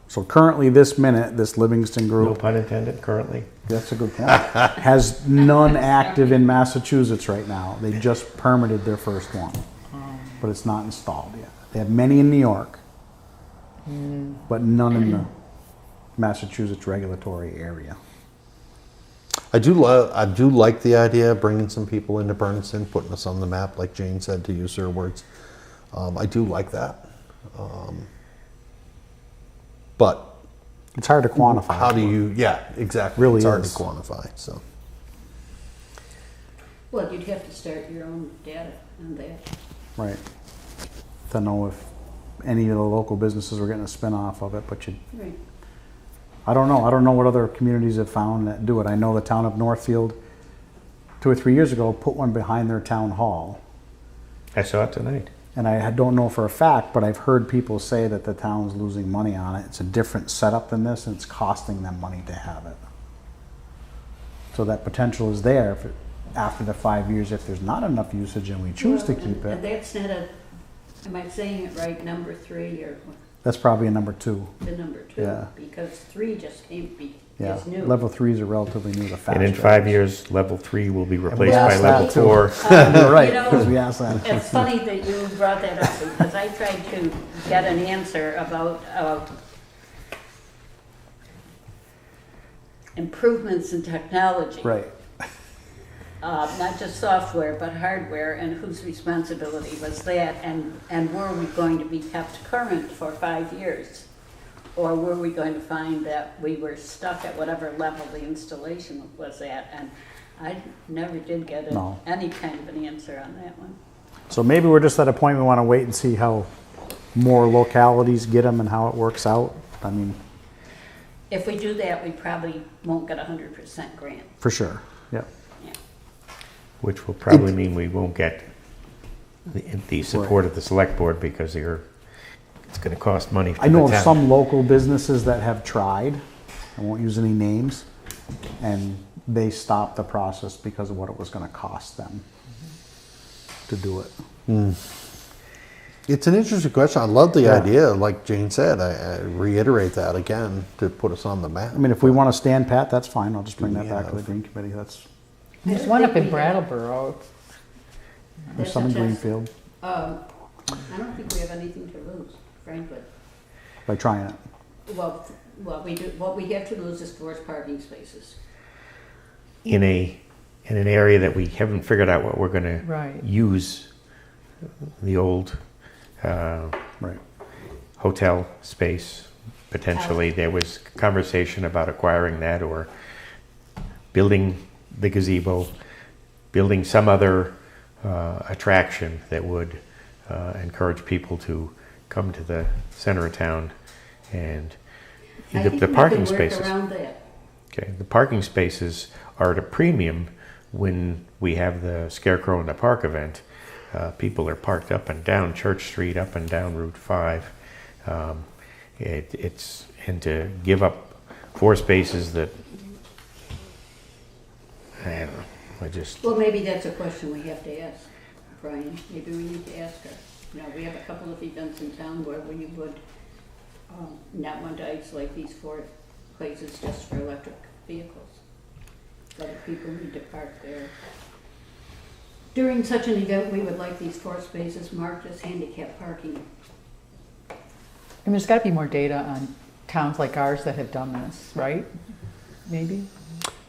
So currently, this minute, this Livingston
No
group,
pun intended, currently.
that's a good point, has none active in Massachusetts right now. They just permitted their first one, but it's not installed yet. They have many in New York, but none in the Massachusetts regulatory area.
I do like the idea of bringing some people into Bernardston, putting us on the map, like Jane said, to use her words. I do like that. But
It's hard to quantify.
how do you, yeah, exactly.
Really
it's hard
is.
to quantify, so.
Well, you'd have to start your own data on that.
Right. To know if any of the local businesses were getting a spin off of it, but
Right.
I don't know. I don't know what other communities have found that do it. I know the town of Northfield 2 or 3 years ago put one behind their town hall.
I saw it tonight.
And I don't know for a fact, but I've heard people say that the town's losing money on it. It's a different setup than this, and it's costing them money to have it. So that potential is there if after the 5 years, if there's not enough usage and we choose to
Well,
keep
and
it.
that's not a, am I saying it right, number 3 or
That's probably a number 2.
the number 2?
Yeah.
Because 3 just can't be,
Yeah,
is new.
level 3s are relatively new to fast.
And in 5 years, level 3 will be replaced
Well,
by
that's
level
that too.
4.
You're right,
You know,
because we asked that.
It's funny that you brought that up because I tried to get an answer about improvements in technology.
Right.
Not just software, but hardware, and whose responsibility was that, and were we going to be kept current for 5 years? Or were we going to find that we were stuck at whatever level the installation was at? And I never did get
No.
any kind of an answer on that one.
So maybe we're just at a point we want to wait and see how more localities get them and how it works out. I mean,
If we do that, we probably won't get 100% grant.
for sure, yeah.
Yeah.
Which will probably mean we won't get the support of the select board because it's going to cost money for
I know
the
of
town.
some local businesses that have tried, I won't use any names, and they stopped the process because of what it was going to cost them to do it.
It's an interesting question. I love the idea, like Jane said. I reiterate that again to put us on the map.
I mean, if we want to stand pat, that's fine. I'll just bring
Do
that
we
back to the
have-
Green Committee. That's
There's one up in Brattleboro.
there's some in Greenfield
I don't think we have anything to lose, frankly.
by trying it.
Well, we do, what we have to lose is 4 parking spaces.
In an area that we haven't figured out what we're gonna
Right.
use the old
Right.
hotel space, potentially. There was conversation about acquiring that or building the gazebo, building some other attraction that would encourage people to come to the center of town. And
I
the
think we
parking
can work
spaces,
around that.
okay, the parking spaces are at a premium when we have the Scarecrow in the Park event. People are parked up and down Church Street, up and down Route 5. And to give up 4 spaces that, I don't know,
Well, maybe that's a question we have to ask, Brian. Maybe we need to ask her. You know, we have a couple of events in town where we would not want to isolate these 4 places just for electric vehicles. Other people need to park there. During such an event, we would like these 4 spaces marked as handicap parking.
I mean, there's got to be more data on towns like ours that have done this, right? Maybe?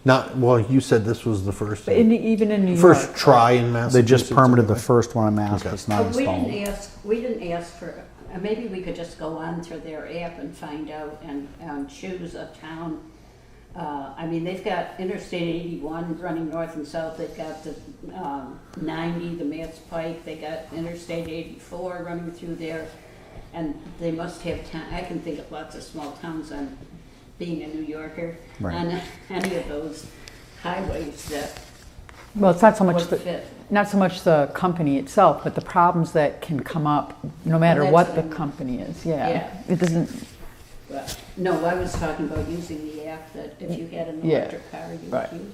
Not well. You said this was the first
But even in New York.
first try in
They
Massachusetts.
just permitted the first one in Mass, but
Okay.
it's not
We
installed.
didn't ask for, maybe we could just go on to their app and find out and choose a town. I mean, they've got Interstate 81 running north and south, they've got the 90, the Mats Pike, they got Interstate 84 running through there. And they must have, I can think of lots of small towns on being a New Yorker,
Right.
on any of those highways that
Well, it's not so
would
much
fit.
not so much the company itself, but the problems that can come up no matter
Well,
what the
that's-
company is. Yeah.
Yeah.
It doesn't.
But, no, I was talking about using the app that if you had an
Yeah.
electric car, you
Right.
would use.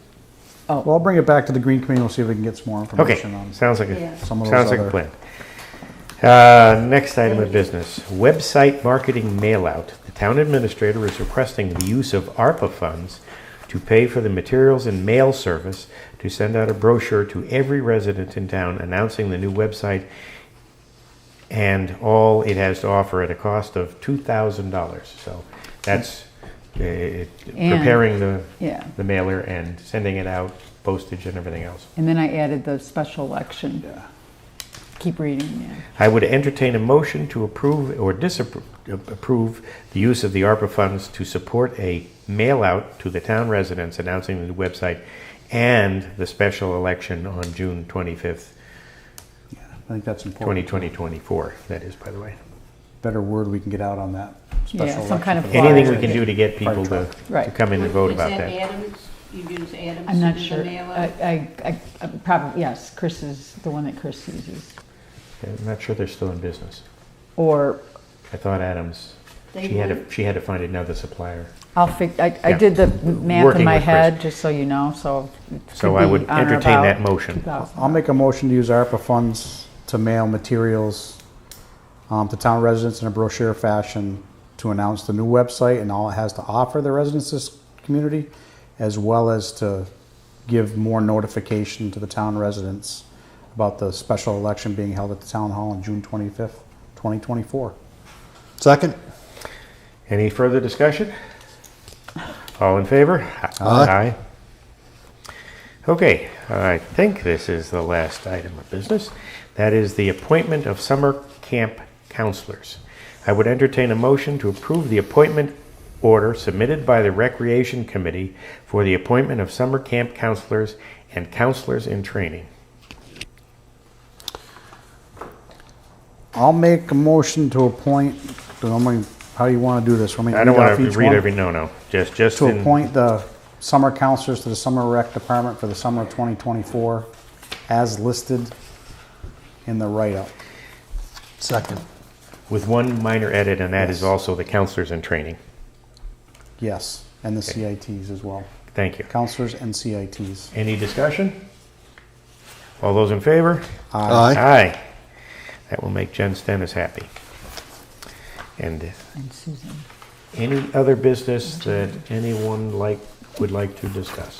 Well, I'll bring it back to the Green Committee. We'll see if we can get some more
Okay,
information on
sounds like
Yeah.
some of
sounds
those
like a
other.
plan. Next item of business, website marketing mailout. The town administrator is requesting the use of ARPA funds to pay for the materials and mail service to send out a brochure to every resident in town announcing the new website and all it has to offer at a cost of $2,000. So that's preparing
Yeah.
the mailer and sending it out, postage and everything else.
And then I added the special election.
Yeah.
Keep reading. Yeah.
I would entertain a motion to approve or disapprove the use of the ARPA funds to support a mail out to the town residents announcing the new website and the special election on June 25th,
I think that's important.
2024, that is, by the way.
Better word we can get out on that special
Yeah, some
election
kind of
for the
Anything
fire.
we can do to get people to
Right.
come in and vote
Was
about
that
that.
Adams? You use Adams
I'm not
to do
sure.
the mail out?
I probably, yes, Chris is the one that Chris uses.
I'm not sure they're still in business.
Or
I thought Adams,
They
she had
were.
to find another supplier.
I
Yeah.
did the math
Working
in my
with Chris.
head, just so you know, so. it
So
could
I
be
would
on or
entertain
about
that motion.
2000.
I'll make a motion to use ARPA funds to mail materials to town residents in a brochure fashion to announce the new website and all it has to offer the residents of this community, as well as to give more notification to the town residents about the special election being held at the town hall on June 25th, 2024.
Second.
Any further discussion? All in favor?
Aye.
Okay, I think this is the last item of business. That is the appointment of summer camp counselors. I would entertain a motion to approve the appointment order submitted by the Recreation Committee for the appointment of summer camp counselors and counselors in training.
I'll make a motion to appoint, how do you want to do this? Want me
I don't
read
want
off
to
each
read
one?
every, no, just
To
in,
appoint the summer counselors to the summer rec department for the summer of 2024 as listed in the write-up.
Second.
with one minor edit, and that is
Yes.
also the counselors in training.
Yes, and the CITs as well.
Thank you.
counselors and CITs.
Any discussion? All those in favor?
Aye.
Aye. That will make Jen Stennis happy. And
And Susan.
any other business that anyone would like to discuss?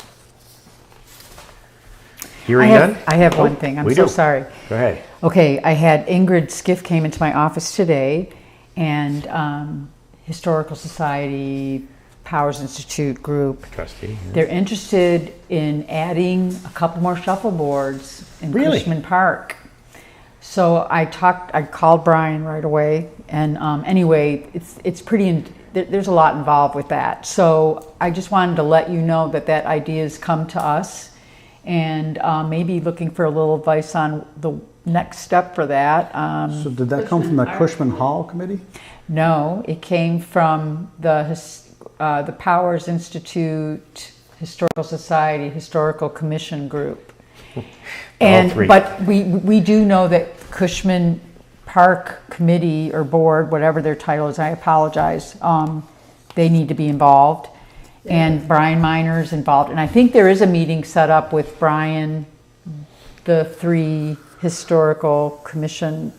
Hearing none?
I have
Oh,
one thing. I'm
we
so
do.
sorry.
Go ahead.
Okay, I had Ingrid Skiff came into my office today, and Historical Society, Powers Institute group,
Trustee. yeah.
they're interested in adding a couple more shuffleboards in
Really?
Cushman Park. So I called Brian right away, and anyway, it's pretty, there's a lot involved with that. So I just wanted to let you know that idea has come to us, and maybe looking for a little advice on the next step for that.
So did that come from the Cushman Hall Committee?
No, it came from the Powers Institute, Historical Society, Historical Commission group.
three.
But we do know that Cushman Park Committee or Board, whatever their title is, I apologize, they need to be involved. And Brian Miner's involved. And I think there is a meeting set up with Brian, the 3 Historical Commission,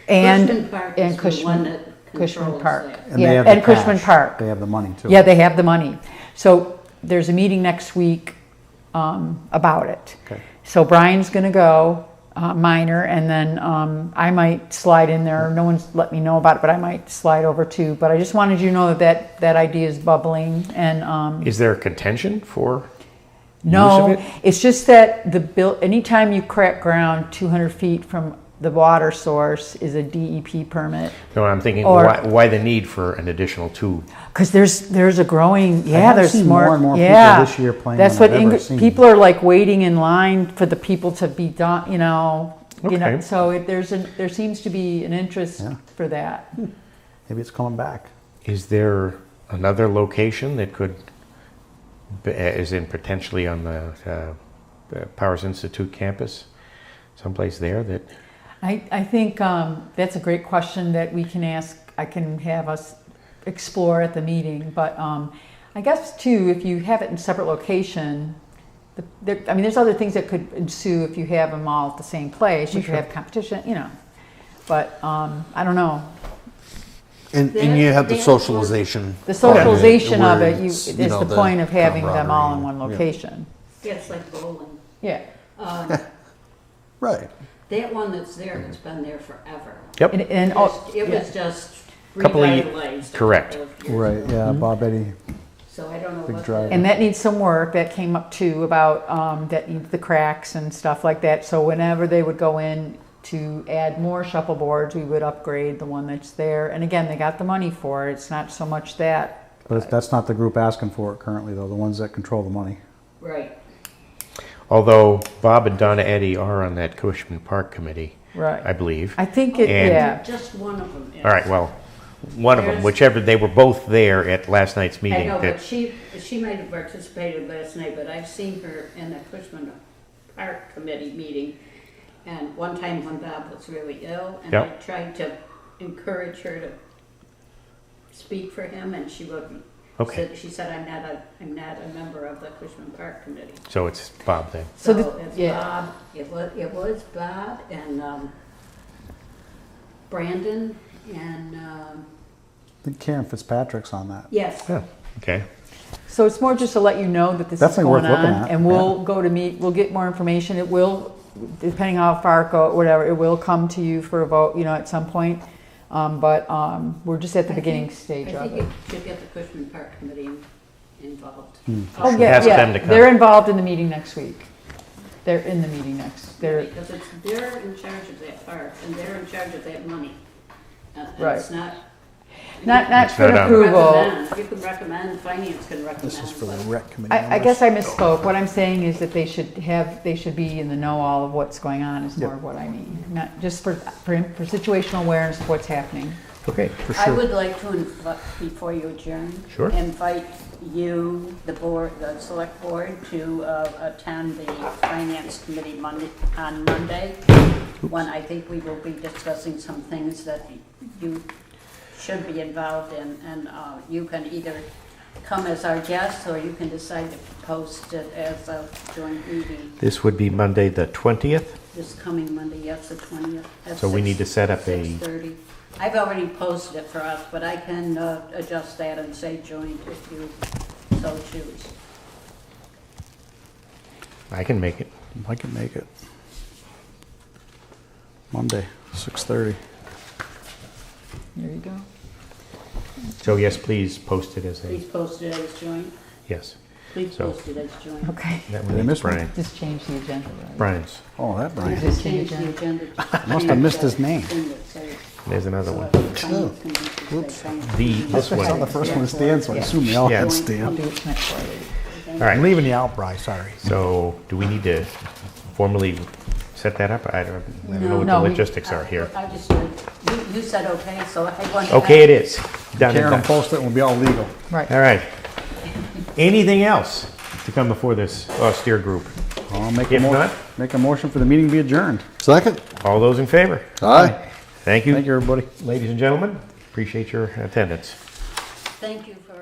and
Cushman Park
and
is the
Cushman.
one that
Cushman
controls
Park.
that.
And
Yeah,
they have the
and Cushman
cash.
Park.
They have the money too.
Yeah, they have the money. So there's a meeting next week about it.
Okay.
So Brian's going to go, Minor, and then I might slide in there. No one's let me know about it, but I might slide over too. But I just wanted you to know that idea is bubbling. And
Is there a contention for
no,
use of it?
it's just that anytime you crack ground 200 feet from the water source is a DEP permit.
No, I'm thinking,
Or-
why the need for an additional 2?
Because there's a growing,
have
there's
seen
more
more and more people
yeah.
this year playing
That's
than
what
I've ever seen.
people are like waiting in line for the people to be done,
Okay.
So there seems to be an interest
Yeah.
for that.
Maybe it's coming back.
Is there another location that could, as in potentially on the Powers Institute campus? Someplace there that,
I think that's a great question that we can ask. I can have us explore at the meeting, but I guess too, if you have it in separate location, there's other things that could ensue if you have them all at the same place. You could have competition, but I don't know.
And you have the socialization.
The socialization of
where
it
it's,
is
you know,
the point of having them all in
camaraderie.
one location.
Yeah, it's like bowling.
Yeah.
Right.
That one that's there, it's been there forever.
yep,
And
It was just
Couple of ye-
revitalized. a
correct.
couple of years
Right,
ago.
yeah, Bob Eddy.
So I don't know
Big
what.
driver.
And that needs some work. That came up too about that needs the cracks and stuff like that. So whenever they would go in to add more shuffleboards, we would upgrade the one that's there. And again, they got the money for it. It's not so much that.
But that's not the group asking for it currently, though, the ones that control the money.
Right.
although Bob and Donna Eddy are on that Cushman Park Committee,
Right.
I believe.
I think it,
And-
yeah.
Just one of them is.
All right, well, one of them,
There's-
whichever, they were both there at last night's
I
meeting.
know,
that-
but she might have participated last night, but I've seen her in the Cushman Park Committee meeting. And one time when Bob was really ill, and I
Yep.
tried to encourage her to speak for him, and she wouldn't.
Okay.
She said, I'm not a member of the Cushman Park Committee.
So it's Bob then.
So
So
the-
it's
yeah.
Bob, it was Bob and Brandon and,
I think Karen Fitzpatrick's on that.
yes.
Oh, okay.
So it's more just to let you know that this
Definitely
is
worth
going
looking
on,
at,
and we'll go to meet. We'll get more information. It will, depending how far it go, whatever, it will come to you for a vote, at some point. But we're just at the beginning stage
I
of
think
it.
you should get the Cushman Park Committee involved.
Oh
Ask
yeah,
them to come.
they're involved in the meeting next week. They're in the meeting next. They're
Because they're in charge of that park, and they're in charge of that money. And
Right.
it's not.
not
It's
for
not on.
approval.
You can recommend, finance can recommend.
This is for the
but-
rec committee.
I guess I misspoke. What I'm saying is that they should be in the know all of what's going on is more of what I mean. Not just for situational awareness of what's happening.
Okay.
For
I
sure.
would like to, before you adjourn.
Sure.
Invite you, the board, the select board, to attend the finance committee on Monday, when I think we will be discussing some things that you should be involved in, and you can either come as our guest, or you can decide to post it as a joint meeting
This would be Monday, the 20th.
this coming Monday, yes, the 20th. at
So we need to set up a,
6:30. I've already posted it for us, but I can adjust that and say joint if you so choose.
I can make it.
I can make it. Monday, 6:30.
There you go.
So yes, please post it as
Please
a,
post it as joint.
yes.
Please
So-
post it as joint.
Okay,
That
Did I
one
miss
is
one?
Brian.
just change the agenda, right?
Brian's.
Oh, that Brian.
Just change the agenda.
Must have missed his name.
There's another one.
Oops.
This
I saw
one.
the first one stand, so I assume they all
Yeah.
had
I'll
stand.
do it next Friday.
All right.
I'm leaving you out, Bry, sorry.
So do we need to formally set that up? I don't know what
No,
the
we-
logistics are here.
I just, you said okay, so I want to.
Okay, it is. Done
Karen will
and done.
post it and we'll be all legal.
Right.
All right. Anything else to come before this austere group?
I'll make
If not,
make a motion for the meeting to be adjourned.
Second?
all those in favor?
Aye.
Thank you,
Thank you, everybody.
ladies and gentlemen. Appreciate your attendance.
Thank you for